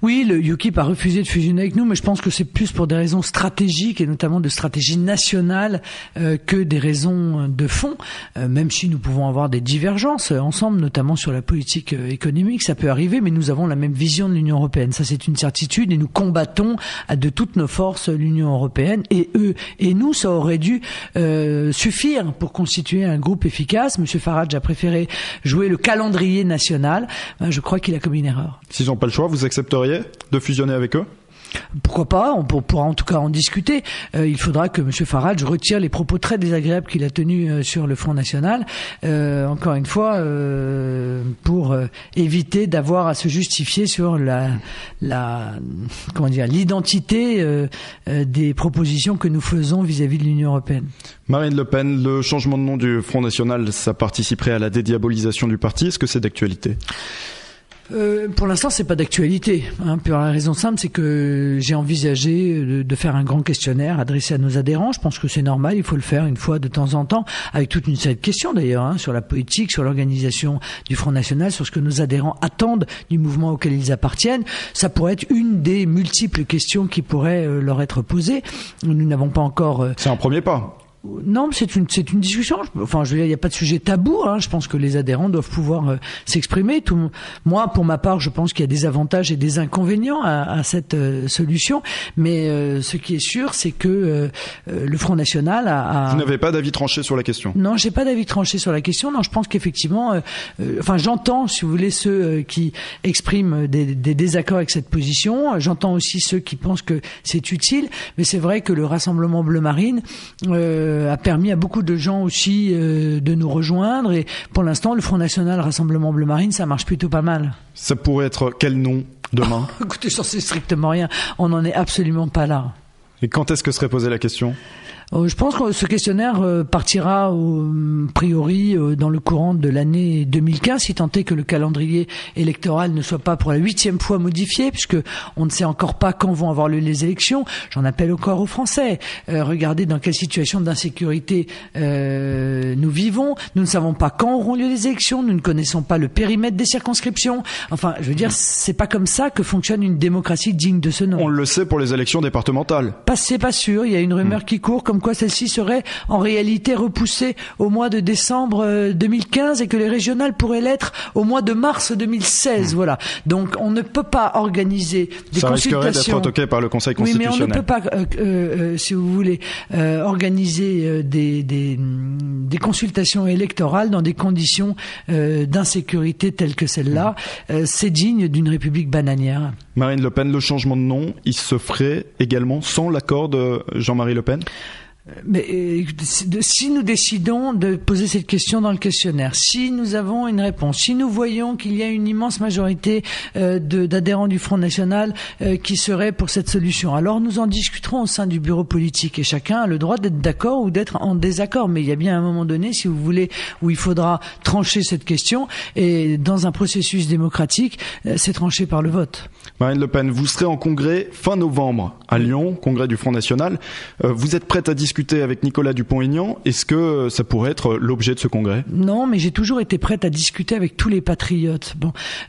B: Oui, le UKIP a refusé de fusionner avec nous, mais je pense que c'est plus pour des raisons stratégiques et notamment de stratégie nationale que des raisons de fond, même si nous pouvons avoir des divergences ensemble, notamment sur la politique économique, ça peut arriver, mais nous avons la même vision de l'Union européenne, ça c'est une certitude, et nous combattons de toutes nos forces l'Union européenne, et eux et nous, ça aurait dû suffire pour constituer un groupe efficace. Monsieur Farage a préféré jouer le calendrier national, je crois qu'il a commis une erreur.
A: S'ils n'ont pas le choix, vous accepteriez de fusionner avec eux?
B: pourquoi pas, on pourra en tout cas en discuter. Il faudra que M. Farage retire les propos très désagréables qu'il a tenus sur le Front National, encore une fois, pour éviter d'avoir à se justifier sur l'identité des propositions que nous faisons vis-à-vis de l'Union européenne.
A: Marine Le Pen, le changement de nom du Front National, ça participerait à la dédiabolisation du parti. Est-ce que c'est d'actualité ?
B: Pour l'instant, c'est pas d'actualité. Pour la raison simple, c'est que j'ai envisagé de faire un grand questionnaire adressé à nos adhérents. Je pense que c'est normal, il faut le faire une fois de temps en temps, avec toute une série de questions d'ailleurs, sur la politique, sur l'organisation du Front National, sur ce que nos adhérents attendent du mouvement auquel ils appartiennent. Ça pourrait être une des multiples questions qui pourraient leur être posées. Nous n'avons pas encore...
A: C'est un premier pas.
B: Non, c'est une discussion. Enfin, je veux dire, il n'y a pas de sujet tabou. Je pense que les adhérents doivent pouvoir s'exprimer. Moi, pour ma part, je pense qu'il y a des avantages et des inconvénients à cette solution. Mais ce qui est sûr, c'est que le Front National a...
A: Vous n'avez pas d'avis tranché sur la question ?
B: Non, j'ai pas d'avis tranché sur la question. Non, je pense qu'effectivement, j'entends, si vous voulez, ceux qui expriment des désaccords avec cette position. J'entends aussi ceux qui pensent que c'est utile. Mais c'est vrai que le Rassemblement Bleu Marine a permis à beaucoup de gens aussi de nous rejoindre, et pour l'instant le Front National Rassemblement Bleu Marine, ça marche plutôt pas mal.
A: Ça pourrait être quel nom demain ?
B: Écoutez, j'en sais strictement rien, on n'en est absolument pas là.
A: Et quand est-ce que serait posée la question ?
B: Je pense que ce questionnaire partira a priori dans le courant de l'année 2015, si tant est que le calendrier électoral ne soit pas pour la 8e fois modifié, puisque on ne sait encore pas quand vont avoir lieu les élections. J'en appelle encore aux Français. Regardez dans quelle situation d'insécurité nous vivons. Nous ne savons pas quand auront lieu les élections. Nous ne connaissons pas le périmètre des circonscriptions. Enfin, je veux dire, c'est pas comme ça que fonctionne une démocratie digne de ce nom.
A: On le sait pour les élections départementales.
B: C'est pas sûr. Il y a une rumeur qui court comme quoi celle-ci serait en réalité repoussée au mois de décembre 2015 et que les régionales pourraient l'être au mois de mars 2016. Voilà. Donc on ne peut pas organiser des consultations.
A: Ça risquerait d'être toqué par le Conseil constitutionnel.
B: Oui, mais on ne peut pas, si vous voulez, organiser des consultations électorales dans des conditions d'insécurité telles que celle-là. C'est digne d'une république bananière.
A: Marine Le Pen, le changement de nom, il se ferait également sans l'accord de Jean-Marie Le Pen ?
B: Mais si nous décidons de poser cette question dans le questionnaire, si nous avons une réponse, si nous voyons qu'il y a une immense majorité d'adhérents du Front National qui seraient pour cette solution, alors nous en discuterons au sein du bureau politique et chacun a le droit d'être d'accord ou d'être en désaccord. Mais il y a bien un moment donné, si vous voulez, où il faudra trancher cette question, et dans un processus démocratique, c'est tranché par le vote.
A: Marine Le Pen, vous serez en congrès fin novembre à Lyon, congrès du Front National. Vous êtes prête à discuter avec Nicolas Dupont-Aignan. Est-ce que ça pourrait être l'objet de ce congrès ?
B: Non, mais j'ai toujours été prête à discuter avec tous les patriotes.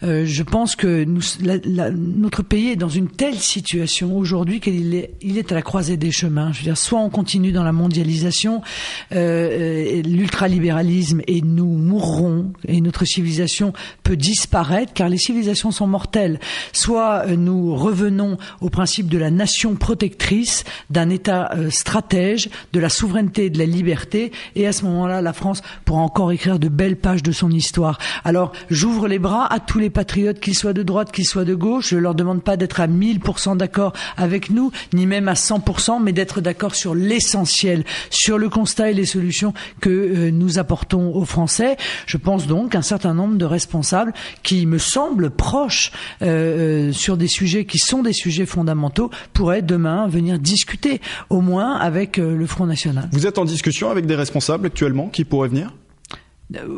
B: Je pense que notre pays est dans une telle situation aujourd'hui qu'il est à la croisée des chemins. Je veux dire, soit on continue dans la mondialisation, l'ultralibéralisme, et nous mourrons, et notre civilisation peut disparaître, car les civilisations sont mortelles. Soit nous revenons au principe de la nation protectrice, d'un État stratège, de la souveraineté et de la liberté, et à ce moment-là, la France pourra encore écrire de belles pages de son histoire. Alors, j'ouvre les bras à tous les patriotes, qu'ils soient de droite, qu'ils soient de gauche. Je leur demande pas d'être à 1000% d'accord avec nous, ni même à 100%, mais d'être d'accord sur l'essentiel, sur le constat et les solutions que nous apportons aux Français. Je pense donc qu'un certain nombre de responsables qui me semblent proches sur des sujets qui sont des sujets fondamentaux pourraient demain venir discuter, au moins avec le Front National.
A: Vous êtes en discussion avec des responsables actuellement qui pourraient venir ?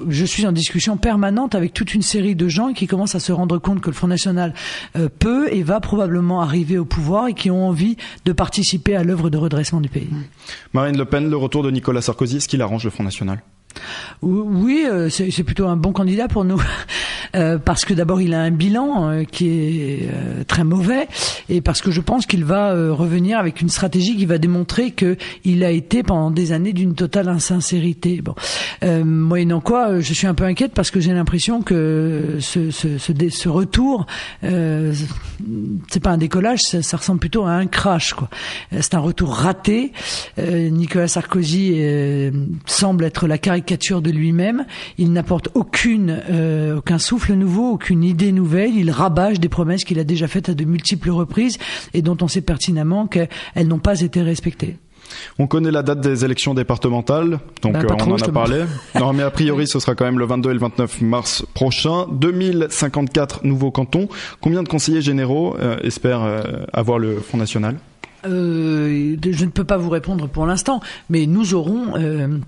B: Je suis en discussion permanente avec toute une série de gens qui commencent à se rendre compte que le Front National peut et va probablement arriver au pouvoir et qui ont envie de participer à l'œuvre de redressement du pays.
A: Marine Le Pen, le retour de Nicolas Sarkozy, est-ce qu'il arrange le Front National ?
B: Oui, c'est plutôt un bon candidat pour nous, parce que d'abord il a un bilan qui est très mauvais, et parce que je pense qu'il va revenir avec une stratégie qui va démontrer que il a été pendant des années d'une totale insincérité. Moyennant quoi, je suis un peu inquiète parce que j'ai l'impression que ce retour, c'est pas un décollage, ça ressemble plutôt à un crash, quoi. C'est un retour raté. Nicolas Sarkozy semble être la caricature de lui-même. Il n'apporte aucun souffle souffle nouveau, aucune idée nouvelle. Il rabâche des promesses qu'il a déjà faites à de multiples reprises et dont on sait pertinemment qu'elles n'ont pas été respectées.
A: On connaît la date des élections départementales, donc on en a parlé. Non, mais a priori, ce sera quand même le 22 et le 29 mars prochain. 2054 nouveaux cantons. Combien de conseillers généraux espèrent avoir le Front National ?
B: Je ne peux pas vous répondre pour l'instant, mais nous aurons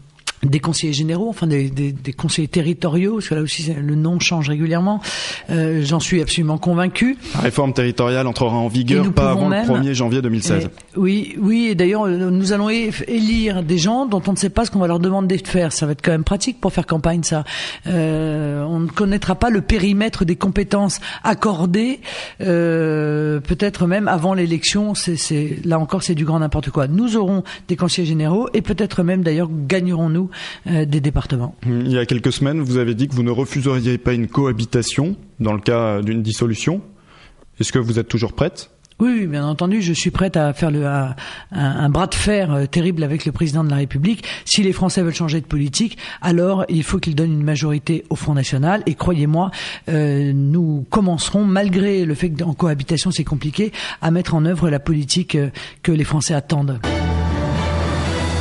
B: des conseillers généraux, enfin des conseillers territoriaux, parce que là aussi le nom change régulièrement. J'en suis absolument convaincu.
A: La réforme territoriale entrera en vigueur pas avant le 1er janvier 2016.
B: Oui, et d'ailleurs nous allons élire des gens dont on ne sait pas ce qu'on va leur demander de faire. Ça va être quand même pratique pour faire campagne, ça. On ne connaîtra pas le périmètre des compétences accordées, peut-être même avant l'élection. Là encore, c'est du grand n'importe quoi. Nous aurons des conseillers généraux et peut-être même d'ailleurs gagnerons-nous des départements.
A: Il y a quelques semaines, vous avez dit que vous ne refuseriez pas une cohabitation dans le cas d'une dissolution. Est-ce que vous êtes toujours prête ?
B: Oui, bien entendu, je suis prête à faire un bras de fer terrible avec le président de la République. Si les Français veulent changer de politique, alors il faut qu'ils donnent une majorité au Front National. Et croyez-moi, nous commencerons, malgré le fait qu'en cohabitation c'est compliqué, à mettre en œuvre la politique que les Français attendent.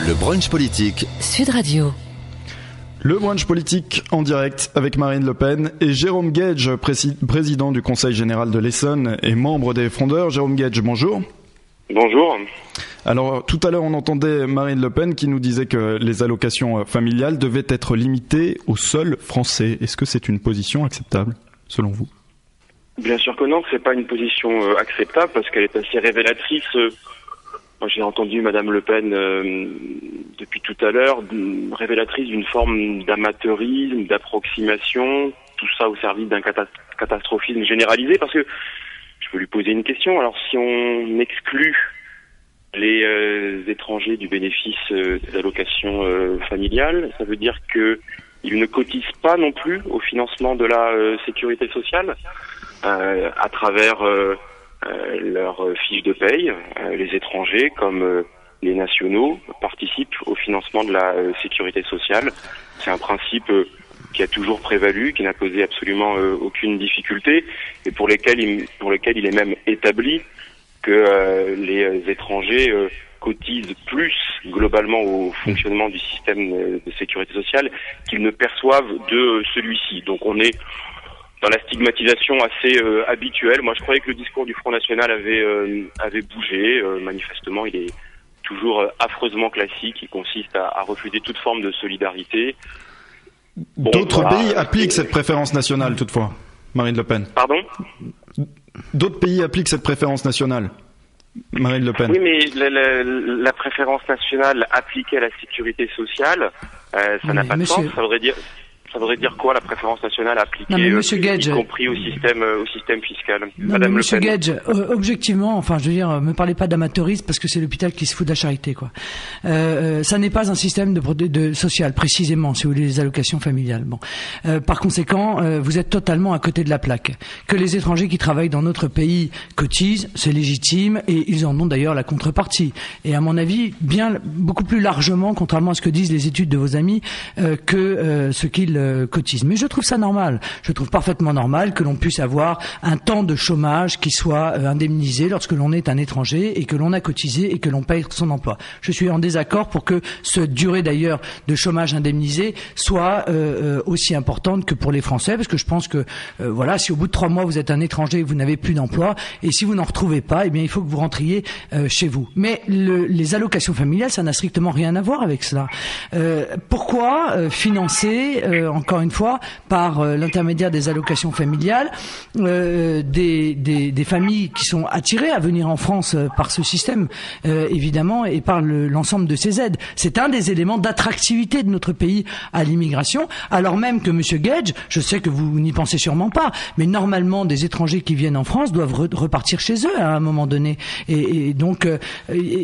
C: Le brunch politique.
D: Sud Radio.
A: Le brunch politique en direct avec Marine Le Pen et Jérôme Guedj, président du Conseil général de l'Essonne et membre des Frondeurs. Jérôme Guedj, bonjour.
E: Bonjour.
A: Alors, tout à l'heure, on entendait Marine Le Pen qui nous disait que les allocations familiales devaient être limitées aux seuls Français. Est-ce que c'est une position acceptable, selon vous ?
E: Bien sûr que non, c'est pas une position acceptable parce qu'elle est assez révélatrice. Moi, j'ai entendu Madame Le Pen depuis tout à l'heure, révélatrice d'une forme d'amateurisme, d'approximation, tout ça au service d'un catastrophisme généralisé. Parce que je peux lui poser une question. Alors, si on exclut les étrangers du bénéfice des allocations familiales, ça veut dire que ils ne cotisent pas non plus au financement de la sécurité sociale à travers leurs fiches de paye. Les étrangers comme les nationaux participent au financement de la sécurité sociale. C'est un principe qui a toujours prévalu, qui n'a posé absolument aucune difficulté et pour lequel il est même établi que les étrangers cotisent plus globalement au fonctionnement du système de sécurité sociale qu'ils ne perçoivent de celui-ci. Donc on est dans la stigmatisation assez habituelle. Moi, je croyais que le discours du Front National avait bougé. Manifestement, il est toujours affreusement classique. Il consiste à refuser toute forme de solidarité. Bon,
A: d'autres pays appliquent cette préférence nationale, toutefois, Marine Le Pen.
E: Pardon ?
A: D'autres pays appliquent cette préférence nationale, Marine Le Pen.
E: Oui, mais la préférence nationale appliquée à la sécurité sociale, ça n'a pas de sens. Ça voudrait dire quoi, la préférence nationale appliquée, y compris au système fiscal?
B: Madame Monsieur Guedj, objectivement, enfin, je veux dire, me parlez pas d'amateurisme parce que c'est l'hôpital qui se fout de la charité, quoi. Ça n'est pas un système de social, précisément, si vous voulez, les allocations familiales. Bon, par conséquent, vous êtes totalement à côté de la plaque. Que les étrangers qui travaillent dans notre pays cotisent, c'est légitime, et ils en ont d'ailleurs la contrepartie. Et à mon avis, beaucoup plus largement, contrairement à ce que disent les études de vos amis, que ce qu'ils cotisent. Mais je trouve ça normal. Je trouve parfaitement normal que l'on puisse avoir un temps de chômage qui soit indemnisé lorsque l'on est un étranger et que l'on a cotisé et que l'on paye son emploi. Je suis en désaccord pour que cette durée d'ailleurs de chômage indemnisé soit aussi importante que pour les Français, parce que je pense que voilà, si au bout de 3 mois vous êtes un étranger et que vous n'avez plus d'emploi, et si vous n'en retrouvez pas, eh bien il faut que vous rentriez chez vous. Mais les allocations familiales, ça n'a strictement rien à voir avec cela. Pourquoi financer encore une fois, par l'intermédiaire des allocations familiales, des familles qui sont attirées à venir en France par ce système, évidemment, et par l'ensemble de ces aides. C'est un des éléments d'attractivité de notre pays à l'immigration, alors même que Monsieur Guedj, je sais que vous n'y pensez sûrement pas, mais normalement, des étrangers qui viennent en France doivent repartir chez eux à un moment donné. Et donc,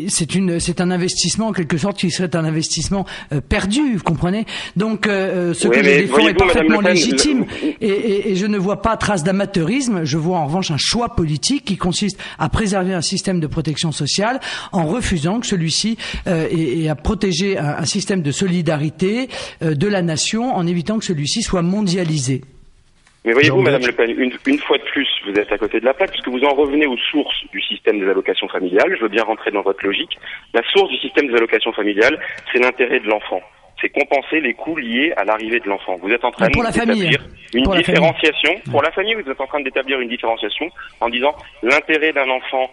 B: c'est un investissement, en quelque sorte, qui serait un investissement perdu, vous comprenez? Donc, ce que je défends est parfaitement légitime et je ne vois pas trace d'amateurisme. Je vois en revanche un choix politique qui consiste à préserver un système de protection sociale en refusant que celui-ci et à protéger un système de solidarité de la nation en évitant que celui-ci soit mondialisé.
E: Mais voyez-vous, Madame Le Pen, une fois de plus, vous êtes à côté de la plaque, puisque vous en revenez aux sources du système des allocations familiales. Je veux bien rentrer dans votre logique. La source du système des allocations familiales, c'est l'intérêt de l'enfant. C'est compenser les coûts liés à l'arrivée de l'enfant. Vous êtes en train d'établir une différenciation. Pour la famille, vous êtes en train d'établir une différenciation en disant l'intérêt d'un enfant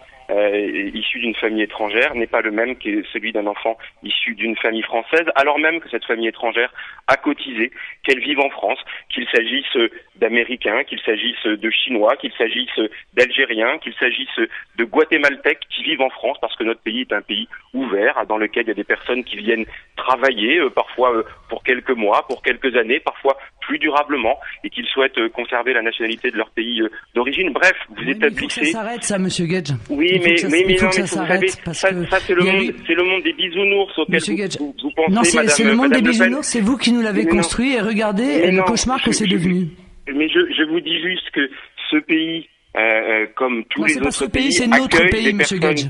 E: issu d'une famille étrangère n'est pas le même que celui d'un enfant issu d'une famille française, alors même que cette famille étrangère a cotisé, qu'elle vive en France, qu'il s'agisse d'Américains, qu'il s'agisse de Chinois, qu'il s'agisse d'Algériens, qu'il s'agisse de Guatémaltèques qui vivent en France, parce que notre pays est un pays ouvert, dans lequel il y a des personnes qui viennent travailler, parfois pour quelques mois, pour quelques années, parfois plus durablement, et qu'ils souhaitent conserver la nationalité de leur pays d'origine. Bref, vous établissez...
B: Il faut que ça s'arrête, ça, Monsieur Gage.
E: Oui, mais c'est le monde des bisounours auquel vous pensez,
B: non, c'est le monde des bisounours,
E: c'est
B: vous qui nous l'avez construit, et regardez le cauchemar que c'est devenu.
E: Mais je vous dis juste que ce pays, comme tous les autres pays,
B: c'est notre pays, Monsieur Gage.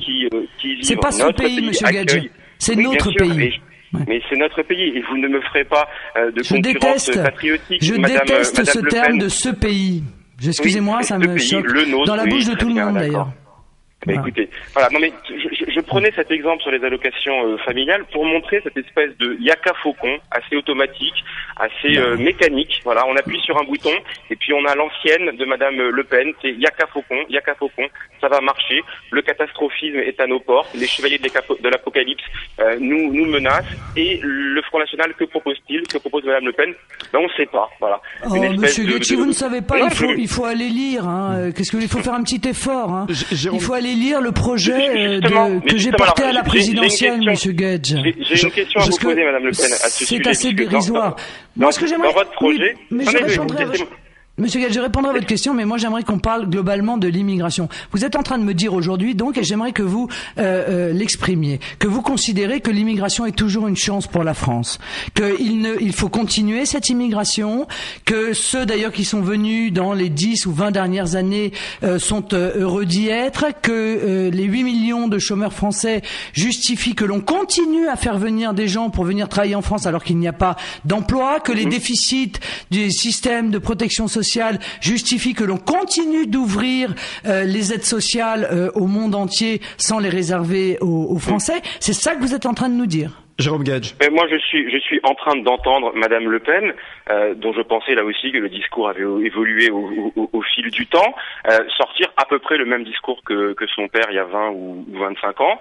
B: C'est pas ce pays, Monsieur Gage. C'est notre pays.
E: Mais c'est notre pays, et vous ne me ferez pas de concurrence patriotique.
B: Je déteste ce terme de ce pays. Excusez-moi, ça me choque. Dans la bouche de tout le monde, d'ailleurs.
E: Bah, écoutez, voilà. Non mais je prenais cet exemple sur les allocations familiales pour montrer cette espèce de yaka faucon assez automatique, assez mécanique. Voilà, on appuie sur un bouton et puis on a l'ancienne de Madame Le Pen, c'est yaka faucon, ça va marcher. Le catastrophisme est à nos portes. Les chevaliers de l'apocalypse nous menacent. Et le Front National, que propose-t-il? Que propose Madame Le Pen? Ben on ne sait pas. Voilà.
B: Oh, Monsieur Gacci, vous ne savez pas. Il faut aller lire. Qu'est-ce que il faut faire un petit effort. Il faut aller lire le projet que j'ai porté à la présidentielle, Monsieur Gage.
E: J'ai une question à vous poser, Madame Le Pen, à ce sujet.
B: C'est assez dérisoire. Moi, ce que j'aimerais...
E: Dans votre projet...
B: Mais je répondrai... Monsieur Gage, je répondrai à votre question, mais moi j'aimerais qu'on parle globalement de l'immigration. Vous êtes en train de me dire aujourd'hui, donc, et j'aimerais que vous l'exprimiez, que vous considérez que l'immigration est toujours une chance pour la France, qu'il faut continuer cette immigration, que ceux d'ailleurs qui sont venus dans les 10 ou 20 dernières années sont heureux d'y être, que les 8 millions de chômeurs français justifient que l'on continue à faire venir des gens pour venir travailler en France alors qu'il n'y a pas d'emploi, que les déficits du système de protection sociale justifie que l'on continue d'ouvrir les aides sociales au monde entier sans les réserver aux Français. C'est ça que vous êtes en train de nous dire.
A: Jérôme Gage.
E: Mais moi, je suis en train d'entendre Madame Le Pen, dont je pensais là aussi que le discours avait évolué au fil du temps, sortir à peu près le même discours que son père il y a 20 ou 25 ans,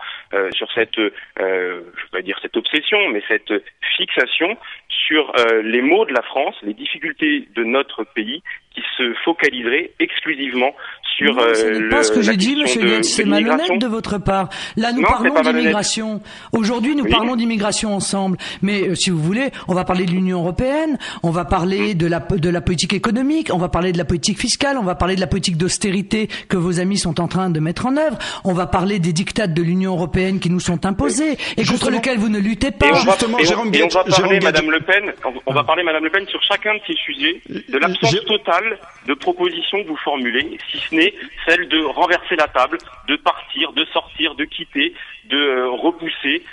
E: sur cette, je vais pas dire cette obsession, mais cette fixation sur les maux de la France, les difficultés de notre pays, qui se focaliserait exclusivement sur
B: ce n'est pas ce que j'ai dit, Monsieur Gage, c'est malhonnête de votre part. Là, nous parlons d'immigration. Aujourd'hui, nous parlons d'immigration ensemble. Mais si vous voulez, on va parler de l'Union européenne, on va parler de la politique économique, on va parler de la politique fiscale, on va parler de la politique d'austérité que vos amis sont en train de mettre en œuvre, on va parler des diktats de l'Union européenne qui nous sont imposés et contre lesquels vous ne luttez pas.
E: Et on va parler, Madame Le Pen, on va parler, Madame Le Pen, sur chacun de ces sujets, de l'absence totale de propositions que vous formulez, si ce n'est celle de renverser la table, de partir, de sortir, de quitter, de repousser,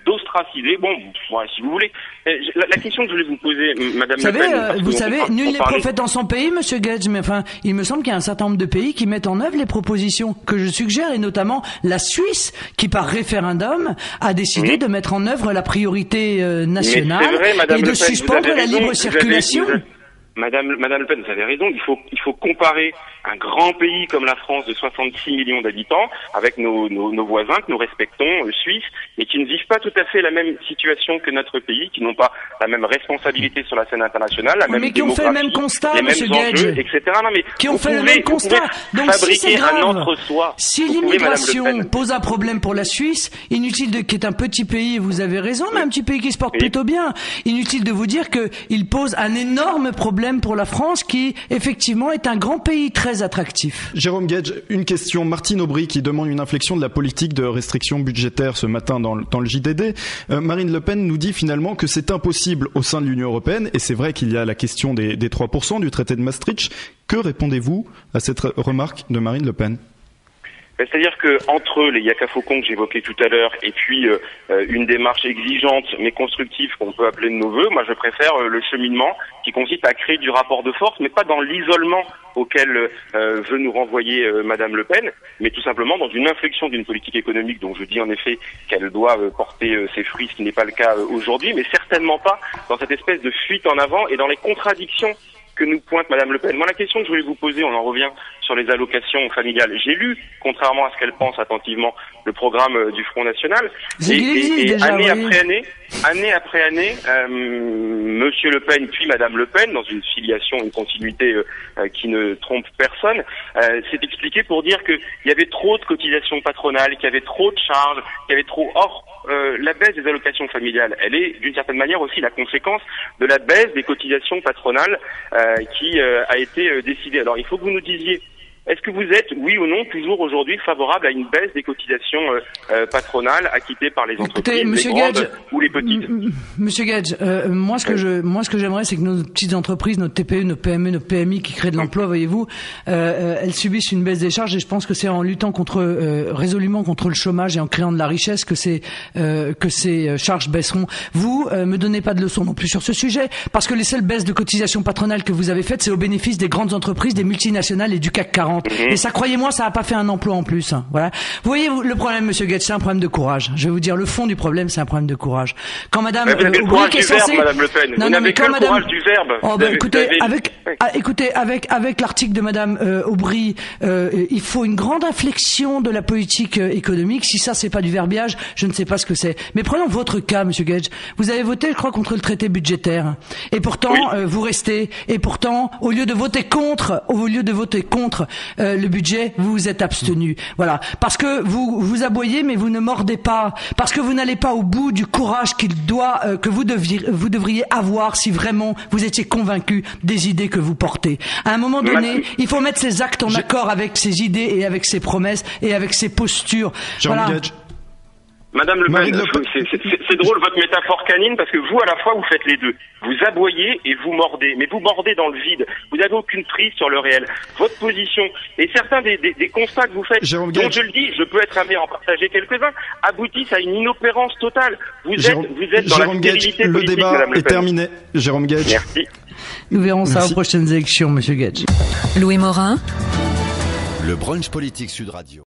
E: d'ostraciser. Bon, si vous voulez. La question que je voulais vous poser, Madame Le Pen...
B: Vous savez, nul n'est prophète en son pays, Monsieur Gage, mais enfin, il me semble qu'il y a un certain nombre de pays qui mettent en œuvre les propositions que je suggère, et notamment la Suisse, qui par référendum a décidé de mettre en œuvre la priorité nationale et de suspendre la libre circulation.
E: Madame Le Pen, vous avez raison, il faut comparer un grand pays comme la France de 66 millions d'habitants avec nos voisins que nous respectons, Suisse, mais qui ne vivent pas tout à fait la même situation que notre pays, qui n'ont pas la même responsabilité sur la scène internationale, la même démographie,
B: qui ont fait le même constat,
E: les mêmes enjeux, etc. Non, mais
B: qui ont fait le même constat. Donc si c'est grave, si l'immigration pose un problème pour la Suisse, inutile qui est un petit pays, vous avez raison, mais un petit pays qui se porte plutôt bien, inutile de vous dire qu'il pose un énorme problème pour la France qui, effectivement, est un grand pays très attractif.
A: Jérôme Gage, une question. Martine Aubry qui demande une inflexion de la politique de restriction budgétaire ce matin dans le JDD. Marine Le Pen nous dit finalement que c'est impossible au sein de l'Union européenne, et c'est vrai qu'il y a la question des 3% du traité de Maastricht. Que répondez-vous à cette remarque de Marine Le Pen ?
E: C'est-à-dire que entre les yaka faucons que j'évoquais tout à l'heure et puis une démarche exigeante mais constructive qu'on peut appeler de nos voeux, moi je préfère le cheminement qui consiste à créer du rapport de force, mais pas dans l'isolement auquel veut nous renvoyer Madame Le Pen, mais tout simplement dans une inflexion d'une politique économique dont je dis en effet qu'elle doit porter ses fruits, ce qui n'est pas le cas aujourd'hui, mais certainement pas dans cette espèce de fuite en avant et dans les contradictions que nous pointe Madame Le Pen. Moi, la question que je voulais vous poser, on en revient sur les allocations familiales. J'ai lu, contrairement à ce qu'elle pense attentivement, le programme du Front National. Et année après année, Monsieur Le Pen puis Madame Le Pen, dans une filiation, une continuité qui ne trompe personne, s'est expliqué pour dire qu'il y avait trop de cotisations patronales, qu'il y avait trop de charges, qu'il y avait trop... Or, la baisse des allocations familiales, elle est d'une certaine manière aussi la conséquence de la baisse des cotisations patronales qui a été décidée. Alors il faut que vous nous disiez, est-ce que vous êtes, oui ou non, toujours aujourd'hui favorable à une baisse des cotisations patronales acquittées par les entreprises, les grandes ou les petites?
B: Monsieur Gage, moi ce que j'aimerais, c'est que nos petites entreprises, nos TPE, nos PME, nos PMI qui créent de l'emploi, voyez-vous, elles subissent une baisse des charges, et je pense que c'est en luttant résolument contre le chômage et en créant de la richesse que ces charges baisseront. Vous, me donnez pas de leçons non plus sur ce sujet, parce que les seules baisses de cotisations patronales que vous avez faites, c'est au bénéfice des grandes entreprises, des multinationales et du CAC 40. Et ça, croyez-moi, ça n'a pas fait un emploi en plus. Hein. Voilà. Vous voyez, le problème, Monsieur Gates, c'est un problème de courage. Je vais vous dire, le fond du problème, c'est un problème de courage. Quand Madame
E: Aubry, qui est censée... Madame Le Pen. Vous n'avez que le courage du verbe.
B: Oh, ben, écoutez, avec l'article de Madame Aubry, il faut une grande inflexion de la politique économique. Si ça, c'est pas du verbiage, je ne sais pas ce que c'est. Mais prenons votre cas, Monsieur Gage. Vous avez voté, je crois, contre le traité budgétaire. Et pourtant, vous restez. Et pourtant, au lieu de voter contre le budget, vous vous êtes abstenu. Voilà. Parce que vous aboyez, mais vous ne mordez pas. Parce que vous n'allez pas au bout du courage que vous devriez avoir si vraiment vous étiez convaincu des idées que vous portez. À un moment donné, il faut mettre ses actes en accord avec ses idées et avec ses promesses et avec ses postures. Voilà.
E: Madame Le Pen, c'est drôle votre métaphore canine, parce que vous, à la fois, vous faites les deux. Vous aboyez et vous mordez, mais vous mordez dans le vide. Vous n'avez aucune prise sur le réel. Votre position et certains des constats que vous faites, dont je le dis, je peux être amené à en partager quelques-uns, aboutissent à une inopérance totale. Vous êtes dans la stérilité politique,
A: le débat
E: Madame Le Pen.
A: est terminé. Jérôme Gage.
E: Merci.
B: Nous verrons ça aux prochaines élections, Monsieur Gage.
D: Louis Morin.
C: Le brunch politique Sud Radio.